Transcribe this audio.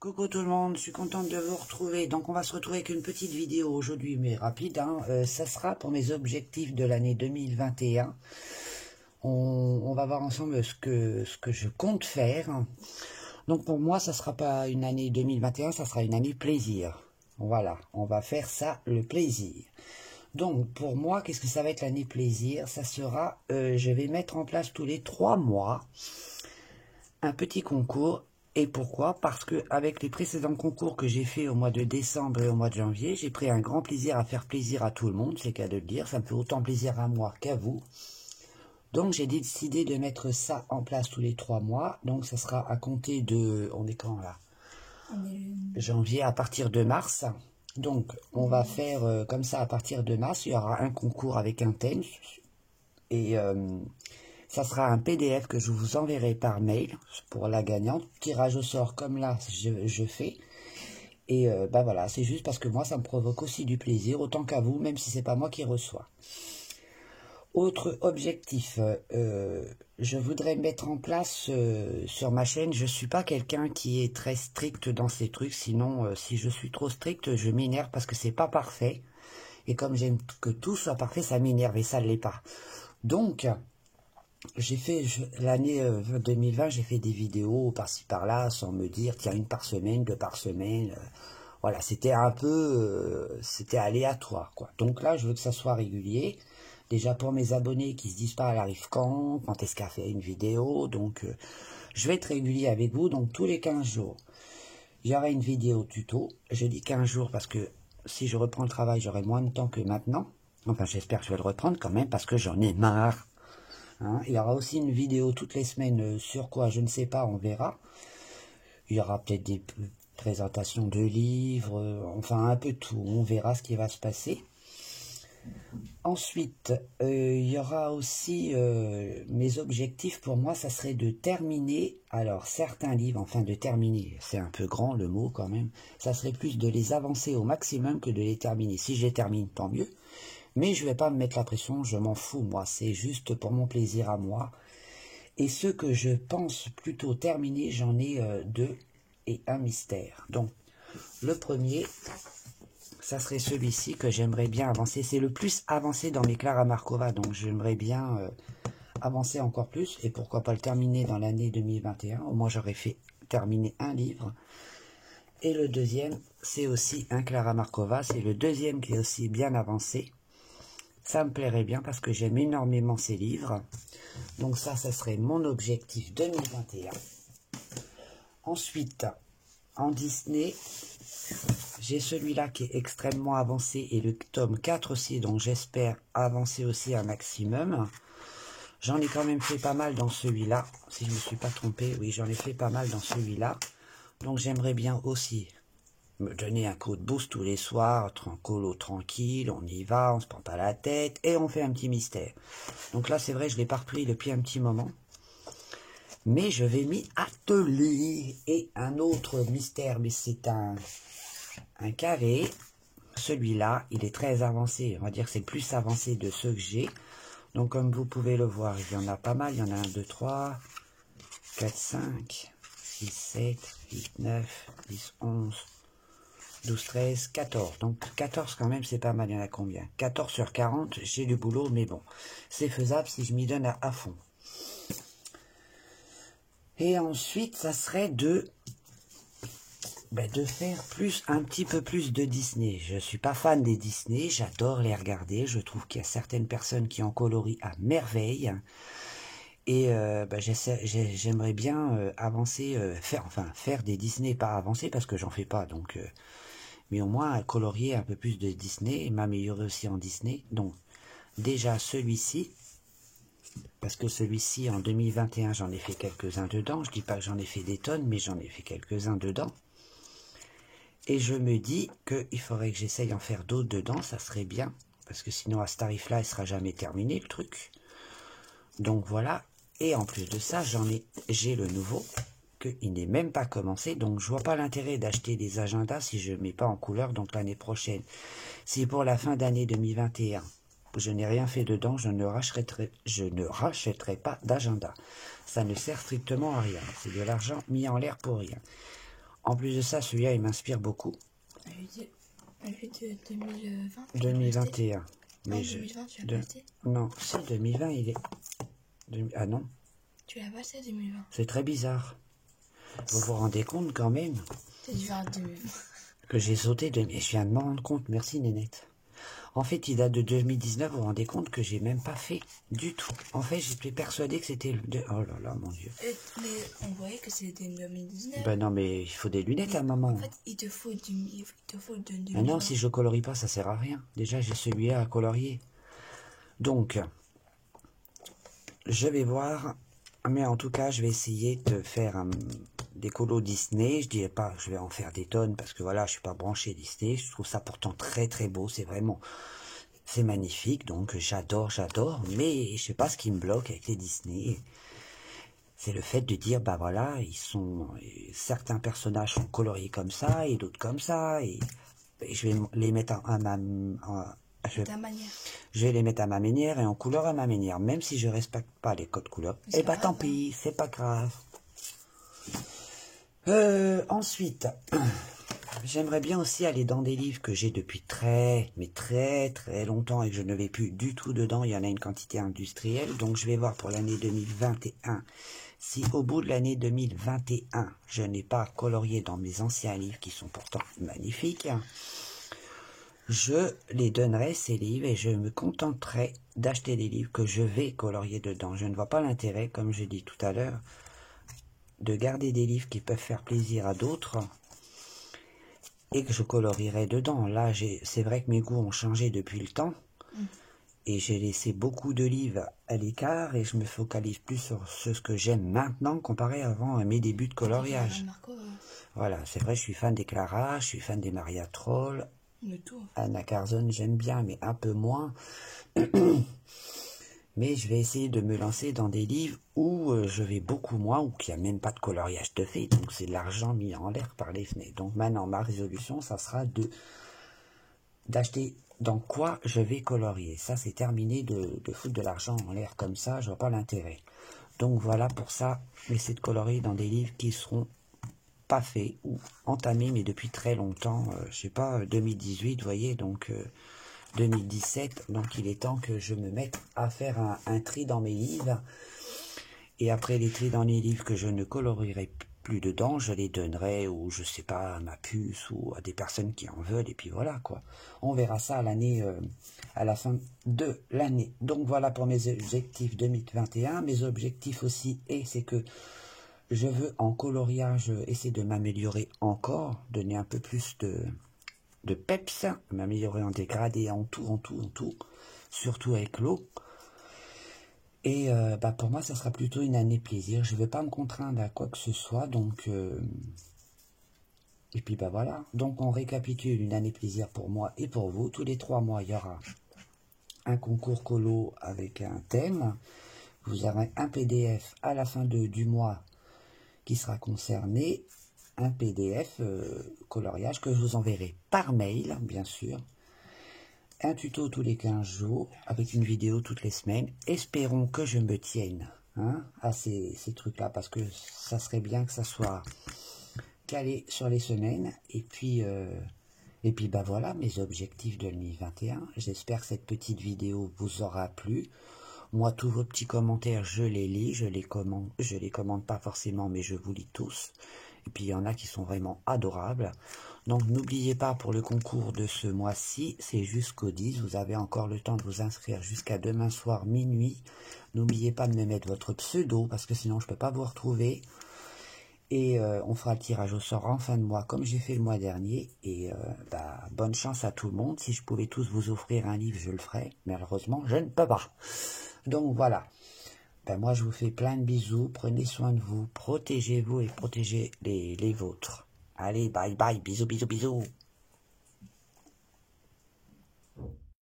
Coucou tout le monde, je suis contente de vous retrouver. Donc on va se retrouver avec une petite vidéo aujourd'hui, mais rapide. Ça sera pour mes objectifs de l'année 2021. On va voir ensemble ce que je compte faire. Donc pour moi, ça sera pas une année 2021, ça sera une année plaisir. Voilà, on va faire ça, le plaisir. Donc pour moi, qu'est-ce que ça va être l'année plaisir? Ça sera, je vais mettre en place tous les 3 mois un petit concours. Et pourquoi? Parce que avec les précédents concours que j'ai fait au mois de décembre et au mois de janvier, j'ai pris un grand plaisir à faire plaisir à tout le monde, c'est qu'à de le dire, ça me fait autant plaisir à moi qu'à vous. Donc j'ai décidé de mettre ça en place tous les 3 mois, donc ça sera à compter de, on est quand là? Janvier à partir de mars. Donc on va faire comme ça à partir de mars, il y aura un concours avec un thème, et ça sera un PDF que je vous enverrai par mail pour la gagnante. Tirage au sort comme là, je fais. Et bah voilà, c'est juste parce que moi, ça me provoque aussi du plaisir, autant qu'à vous, même si c'est pas moi qui reçois. Autre objectif, je voudrais mettre en place sur ma chaîne, je suis pas quelqu'un qui est très strict dans ces trucs, sinon si je suis trop strict, je m'énerve parce que c'est pas parfait. Et comme j'aime que tout soit parfait, ça m'énerve et ça ne l'est pas. Donc, j'ai fait l'année 2020, j'ai fait des vidéos par-ci par-là sans me dire tiens une par semaine, 2 par semaine. Voilà, c'était un peu, c'était aléatoire quoi. Donc là, je veux que ça soit régulier. Déjà pour mes abonnés qui se disent pas elle arrive quand est-ce qu'elle fait une vidéo. Donc je vais être régulier avec vous. Donc tous les 15 jours, il y aura une vidéo tuto. Je dis 15 jours parce que si je reprends le travail, j'aurai moins de temps que maintenant. Enfin, j'espère que je vais le reprendre quand même parce que j'en ai marre. Il y aura aussi une vidéo toutes les semaines sur quoi, je ne sais pas, on verra. Il y aura peut-être des présentations de livres, enfin un peu tout, on verra ce qui va se passer. Ensuite, il y aura aussi mes objectifs pour moi, ça serait de terminer, alors certains livres, enfin de terminer, c'est un peu grand le mot quand même, ça serait plus de les avancer au maximum que de les terminer. Si je les termine, tant mieux. Mais je ne vais pas me mettre la pression, je m'en fous, moi. C'est juste pour mon plaisir à moi. Et ceux que je pense plutôt terminer, j'en ai 2 et un mystère. Donc, le premier, ça serait celui-ci que j'aimerais bien avancer. C'est le plus avancé dans mes Clara Markova, donc j'aimerais bien avancer encore plus. Et pourquoi pas le terminer dans l'année 2021. Au moins, j'aurais fait terminer un livre. Et le deuxième, c'est aussi un Clara Markova. C'est le deuxième qui est aussi bien avancé. Ça me plairait bien parce que j'aime énormément ces livres. Donc ça serait mon objectif 2021. Ensuite, en Disney, j'ai celui-là qui est extrêmement avancé et le tome 4 aussi, donc j'espère avancer aussi un maximum. J'en ai quand même fait pas mal dans celui-là. Si je ne me suis pas trompé, oui, j'en ai fait pas mal dans celui-là. Donc j'aimerais bien aussi me donner un coup de boost tous les soirs, tranquille, on y va, on se prend pas la tête, et on fait un petit mystère. Donc là, c'est vrai, je l'ai pas repris depuis un petit moment, mais je vais m'y atteler. Et un autre mystère, mais c'est un carré, celui-là, il est très avancé, on va dire que c'est le plus avancé de ceux que j'ai. Donc comme vous pouvez le voir, il y en a pas mal, il y en a 1, 2, 3, 4, 5, 6, 7, 8, 9, 10, 11... 12, 13, 14. Donc 14 quand même, c'est pas mal. Il y en a combien? 14 sur 40, j'ai du boulot, mais bon. C'est faisable si je m'y donne à fond. Et ensuite, ça serait de faire un petit peu plus de Disney. Je suis pas fan des Disney, j'adore les regarder. Je trouve qu'il y a certaines personnes qui en colorient à merveille. Et j'aimerais bien avancer, faire des Disney, pas avancer parce que j'en fais pas, donc... mais au moins colorier un peu plus de Disney et m'améliorer aussi en Disney. Donc déjà celui-ci, parce que celui-ci en 2021 j'en ai fait quelques-uns dedans, je dis pas que j'en ai fait des tonnes, mais j'en ai fait quelques-uns dedans. Et je me dis qu'il faudrait que j'essaye d'en faire d'autres dedans, ça serait bien, parce que sinon à ce tarif-là il sera jamais terminé le truc. Donc voilà, et en plus de ça j'ai le nouveau. Il n'est même pas commencé, donc je vois pas l'intérêt d'acheter des agendas si je ne mets pas en couleur. Donc l'année prochaine, si pour la fin d'année 2021 je n'ai rien fait dedans, je ne rachèterai pas d'agenda. Ça ne sert strictement à rien, c'est de l'argent mis en l'air pour rien. En plus de ça, celui-là, il m'inspire beaucoup. Lui de 2020. 2021. Non, Mais 2020, tu l'as pas acheté? Non, si, 2020, il est... Ah non. Tu l'as pas acheté 2020. C'est très bizarre. Vous vous rendez compte quand même C'est du 2020. que j'ai sauté de... Et je viens de m'en rendre compte, merci Nénette. En fait, il date de 2019, vous vous rendez compte que j'ai même pas fait du tout. En fait, j'étais persuadé que c'était le... Oh là là, mon Dieu. Mais on voyait que c'était 2019. Ben non, mais il faut des lunettes à maman. En fait, il te faut de 2020. Ah non, si je colorie pas, ça sert à rien. Déjà, j'ai celui-là à colorier. Donc, je vais voir... Mais en tout cas, je vais essayer de faire des colos Disney. Je dirais pas, je vais en faire des tonnes parce que voilà, je suis pas branché Disney. Je trouve ça pourtant très très beau. C'est vraiment, c'est magnifique. Donc j'adore. Mais je sais pas ce qui me bloque avec les Disney. C'est le fait de dire, bah voilà, certains personnages sont coloriés comme ça et d'autres comme ça. Et je vais les mettre je vais les mettre à ma manière et en couleur à ma manière, même si je respecte pas les codes couleurs. Et bah tant pis, c'est pas grave. Ensuite, j'aimerais bien aussi aller dans des livres que j'ai depuis très longtemps et que je ne vais plus du tout dedans. Il y en a une quantité industrielle, donc je vais voir pour l'année 2021. Si au bout de l'année 2021, je n'ai pas colorié dans mes anciens livres qui sont pourtant magnifiques, je les donnerai ces livres et je me contenterai d'acheter des livres que je vais colorier dedans. Je ne vois pas l'intérêt, comme je dis tout à l'heure, de garder des livres qui peuvent faire plaisir à d'autres et que je colorierai dedans. Là, c'est vrai que mes goûts ont changé depuis le temps et j'ai laissé beaucoup de livres à l'écart et je me focalise plus sur ce que j'aime maintenant comparé avant à mes débuts de coloriage. Voilà, c'est vrai, je suis fan des Clara, je suis fan des Maria Troll. Anna Carzon, j'aime bien, mais un peu moins. Mais je vais essayer de me lancer dans des livres où je vais beaucoup moins, ou qu'il n'y a même pas de coloriage de fait. Donc c'est de l'argent mis en l'air par les fenêtres. Donc maintenant, ma résolution, ça sera d'acheter dans quoi je vais colorier. Ça, c'est terminé de foutre de l'argent en l'air comme ça. Je vois pas l'intérêt. Donc voilà, pour ça, essayer de colorier dans des livres qui seront pas fait ou entamé mais depuis très longtemps, je sais pas, 2018, vous voyez, donc 2017, donc il est temps que je me mette à faire un tri dans mes livres et après les tris dans les livres que je ne colorierai plus dedans, je les donnerai ou je sais pas à ma puce ou à des personnes qui en veulent et puis voilà quoi. On verra ça à l'année, à la fin de l'année. Donc voilà pour mes objectifs 2021, mes objectifs aussi et c'est que je veux en coloriage essayer de m'améliorer encore, donner un peu plus de peps, m'améliorer en dégradé, en tout, surtout avec l'eau. Et bah pour moi, ça sera plutôt une année plaisir. Je ne vais pas me contraindre à quoi que ce soit, donc... Et puis bah voilà, donc on récapitule une année plaisir pour moi et pour vous. Tous les 3 mois, il y aura un concours colo avec un thème. Vous aurez un PDF à la fin du mois qui sera concerné, un PDF coloriage que je vous enverrai par mail, bien sûr, un tuto tous les 15 jours, avec une vidéo toutes les semaines. Espérons que je me tienne à ces trucs-là, parce que ça serait bien que ça soit calé sur les semaines. Et puis bah voilà, mes objectifs de 2021. J'espère que cette petite vidéo vous aura plu. Moi, tous vos petits commentaires, je les lis, je les commente pas forcément, mais je vous lis tous. Et puis, il y en a qui sont vraiment adorables. Donc, n'oubliez pas, pour le concours de ce mois-ci, c'est jusqu'au 10. Vous avez encore le temps de vous inscrire jusqu'à demain soir, minuit. N'oubliez pas de me mettre votre pseudo, parce que sinon, je peux pas vous retrouver. Et on fera le tirage au sort en fin de mois, comme j'ai fait le mois dernier. Et bah, bonne chance à tout le monde. Si je pouvais tous vous offrir un livre, je le ferais. Malheureusement, je ne peux pas. Donc voilà, ben moi je vous fais plein de bisous, prenez soin de vous, protégez-vous et protégez les vôtres. Allez, bye bye, bisous, bisous, bisous.